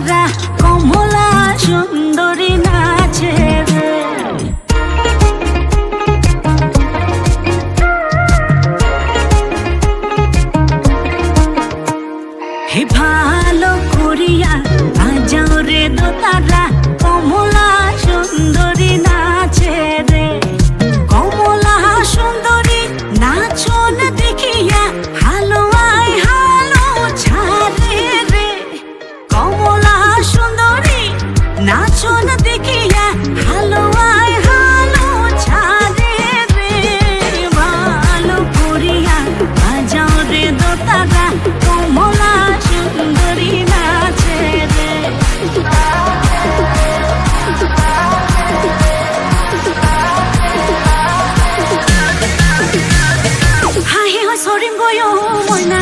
দোতারা কমলা সুন্দরী নাচে রে। হে ভালো করিয়া বাজাও রে দোতারা কমলা সুন্দরী নাচে রে। কমলা সুন্দরী নাচন দেখিয়া হালো আয় হালো ছাড়ে রে। কমলা সুন্দরী নাচন দেখিয়া হালো আয় হালো ছাড়ে রে। ভালো করিয়া বাজাও রে দোতারা কমলা সুন্দরী নাচে রে। হাহি হয় সরিম গয়ো ময়না